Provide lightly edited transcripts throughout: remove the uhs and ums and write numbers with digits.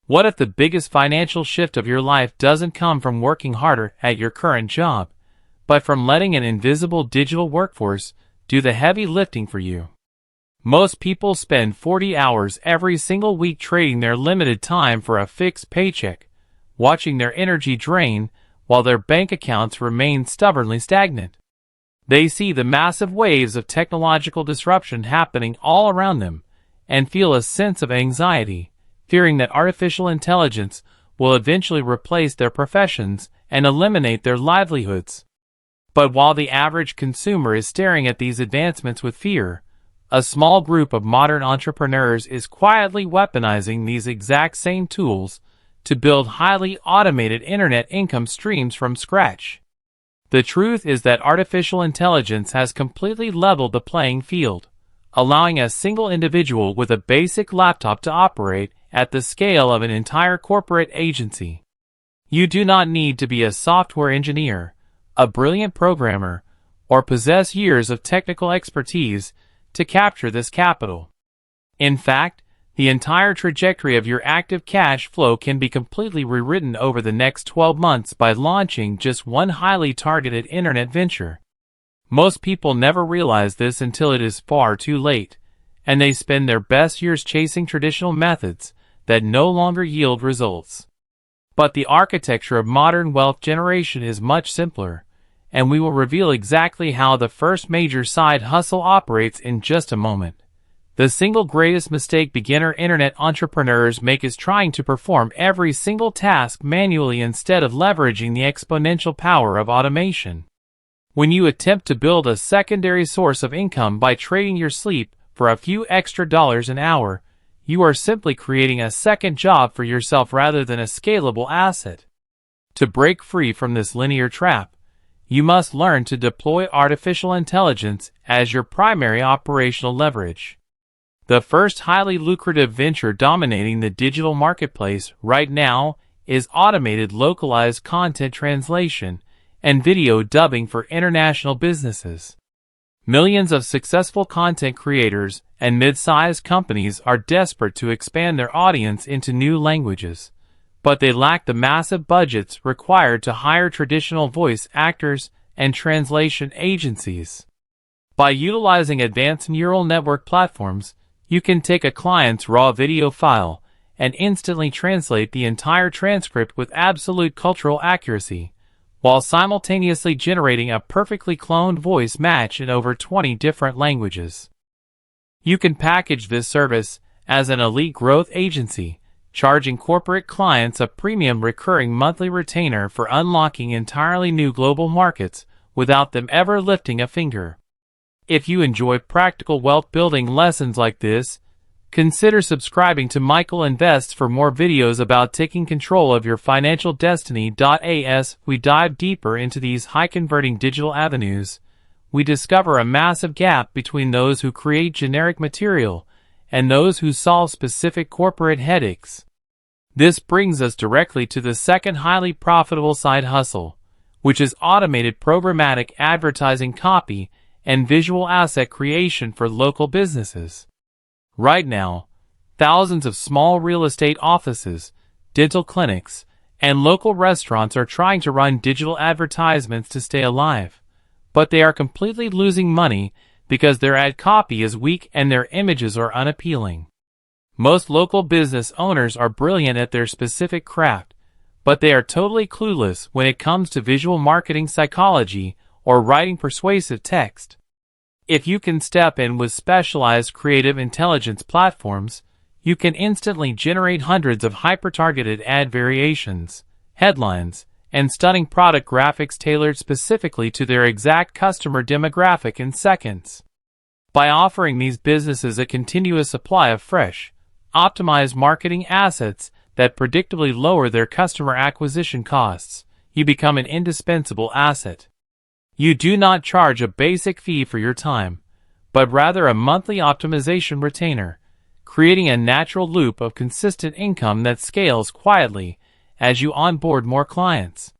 What if the biggest financial shift of your life doesn't come from working harder at your current job, but from letting an invisible digital workforce do the heavy lifting for you? Most people spend 40 hours every single week trading their limited time for a fixed paycheck, watching their energy drain while their bank accounts remain stubbornly stagnant. They see the massive waves of technological disruption happening all around them and feel a sense of anxiety, fearing that artificial intelligence will eventually replace their professions and eliminate their livelihoods. But while the average consumer is staring at these advancements with fear, a small group of modern entrepreneurs is quietly weaponizing these exact same tools to build highly automated internet income streams from scratch. The truth is that artificial intelligence has completely leveled the playing field, allowing a single individual with a basic laptop to operate at the scale of an entire corporate agency. You do not need to be a software engineer, a brilliant programmer, or possess years of technical expertise to capture this capital. In fact, the entire trajectory of your active cash flow can be completely rewritten over the next 12 months by launching just one highly targeted internet venture. Most people never realize this until it is far too late, and they spend their best years chasing traditional methods that no longer yield results. But the architecture of modern wealth generation is much simpler, and we will reveal exactly how the first major side hustle operates in just a moment. The single greatest mistake beginner internet entrepreneurs make is trying to perform every single task manually instead of leveraging the exponential power of automation. When you attempt to build a secondary source of income by trading your sleep for a few extra dollars an hour, you are simply creating a second job for yourself rather than a scalable asset. To break free from this linear trap, you must learn to deploy artificial intelligence as your primary operational leverage. The first highly lucrative venture dominating the digital marketplace right now is automated localized content translation and video dubbing for international businesses. Millions of successful content creators and mid-sized companies are desperate to expand their audience into new languages, but they lack the massive budgets required to hire traditional voice actors and translation agencies. By utilizing advanced neural network platforms, you can take a client's raw video file and instantly translate the entire transcript with absolute cultural accuracy, while simultaneously generating a perfectly cloned voice match in over 20 different languages. You can package this service as an elite growth agency, charging corporate clients a premium recurring monthly retainer for unlocking entirely new global markets without them ever lifting a finger. If you enjoy practical wealth building lessons like this, consider subscribing to Michael Invests for more videos about taking control of your financial destiny. As we dive deeper into these high-converting digital avenues, we discover a massive gap between those who create generic material and those who solve specific corporate headaches. This brings us directly to the second highly profitable side hustle, which is automated programmatic advertising copy and visual asset creation for local businesses. Right now, thousands of small real estate offices, dental clinics, and local restaurants are trying to run digital advertisements to stay alive, but they are completely losing money because their ad copy is weak and their images are unappealing. Most local business owners are brilliant at their specific craft, but they are totally clueless when it comes to visual marketing psychology or writing persuasive text. If you can step in with specialized creative intelligence platforms, you can instantly generate hundreds of hyper-targeted ad variations, headlines, and stunning product graphics tailored specifically to their exact customer demographic in seconds. By offering these businesses a continuous supply of fresh, optimized marketing assets that predictably lower their customer acquisition costs, you become an indispensable asset. You do not charge a basic fee for your time, but rather a monthly optimization retainer, creating a natural loop of consistent income that scales quietly as you onboard more clients.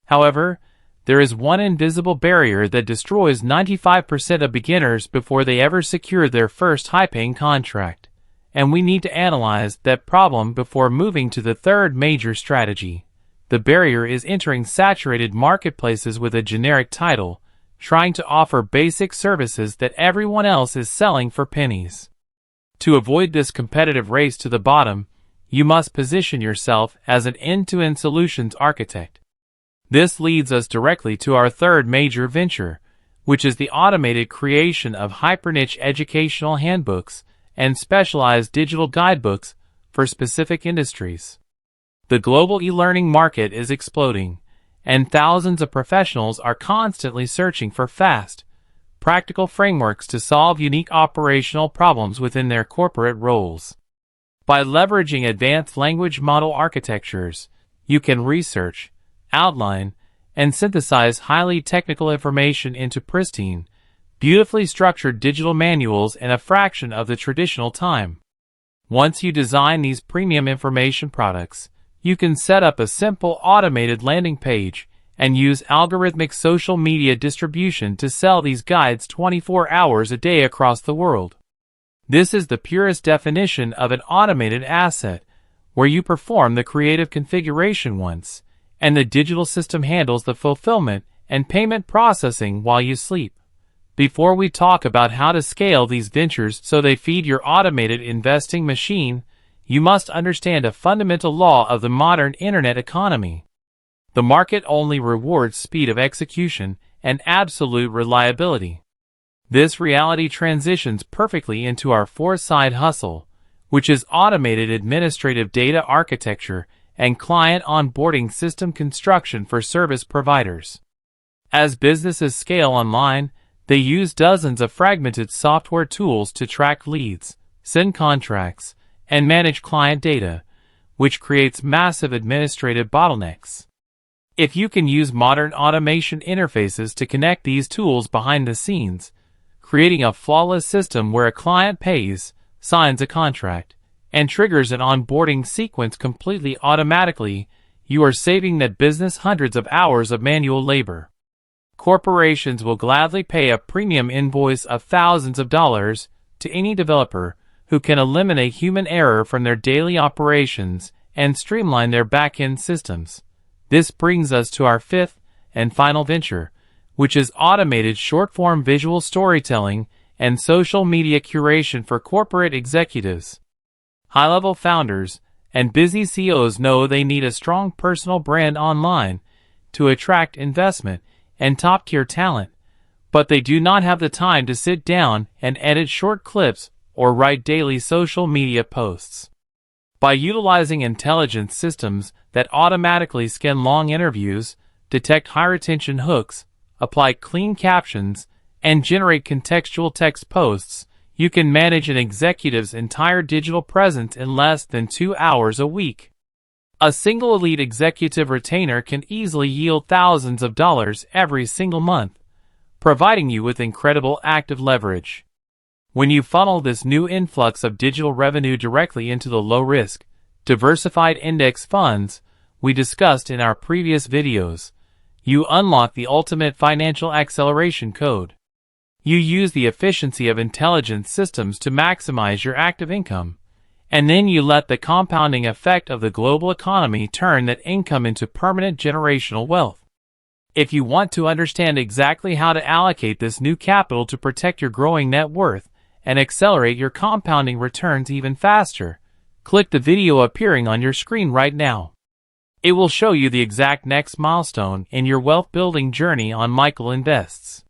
However, there is one invisible barrier that destroys 95% of beginners before they ever secure their first high-paying contract, and we need to analyze that problem before moving to the third major strategy. The barrier is entering saturated marketplaces with a generic title, trying to offer basic services that everyone else is selling for pennies. To avoid this competitive race to the bottom, you must position yourself as an end-to-end solutions architect. This leads us directly to our third major venture, which is the automated creation of hyper-niche educational handbooks and specialized digital guidebooks for specific industries. The global e-learning market is exploding, and thousands of professionals are constantly searching for fast, practical frameworks to solve unique operational problems within their corporate roles. By leveraging advanced language model architectures, you can research, outline, and synthesize highly technical information into pristine, beautifully structured digital manuals in a fraction of the traditional time. Once you design these premium information products, you can set up a simple automated landing page and use algorithmic social media distribution to sell these guides 24 hours a day across the world. This is the purest definition of an automated asset, where you perform the creative configuration once, and the digital system handles the fulfillment and payment processing while you sleep. Before we talk about how to scale these ventures so they feed your automated investing machine, you must understand a fundamental law of the modern internet economy. The market only rewards speed of execution and absolute reliability. This reality transitions perfectly into our fourth side hustle, which is automated administrative data architecture and client onboarding system construction for service providers. As businesses scale online, they use dozens of fragmented software tools to track leads, send contracts, and manage client data, which creates massive administrative bottlenecks. If you can use modern automation interfaces to connect these tools behind the scenes, creating a flawless system where a client pays, signs a contract, and triggers an onboarding sequence completely automatically, you are saving that business hundreds of hours of manual labor. Corporations will gladly pay a premium invoice of thousands of dollars to any developer who can eliminate human error from their daily operations and streamline their back-end systems. This brings us to our fifth and final venture, which is automated short-form visual storytelling and social media curation for corporate executives. High-level founders and busy CEOs know they need a strong personal brand online to attract investment and top-tier talent, but they do not have the time to sit down and edit short clips or write daily social media posts. By utilizing intelligent systems that automatically scan long interviews, detect high-retention hooks, apply clean captions, and generate contextual text posts, you can manage an executive's entire digital presence in less than 2 hours a week. A single elite executive retainer can easily yield thousands of dollars every single month, providing you with incredible active leverage. When you funnel this new influx of digital revenue directly into the low-risk, diversified index funds we discussed in our previous videos, you unlock the ultimate financial acceleration code. You use the efficiency of intelligent systems to maximize your active income, and then you let the compounding effect of the global economy turn that income into permanent generational wealth. If you want to understand exactly how to allocate this new capital to protect your growing net worth and accelerate your compounding returns even faster, click the video appearing on your screen right now. It will show you the exact next milestone in your wealth-building journey on Michael Invests.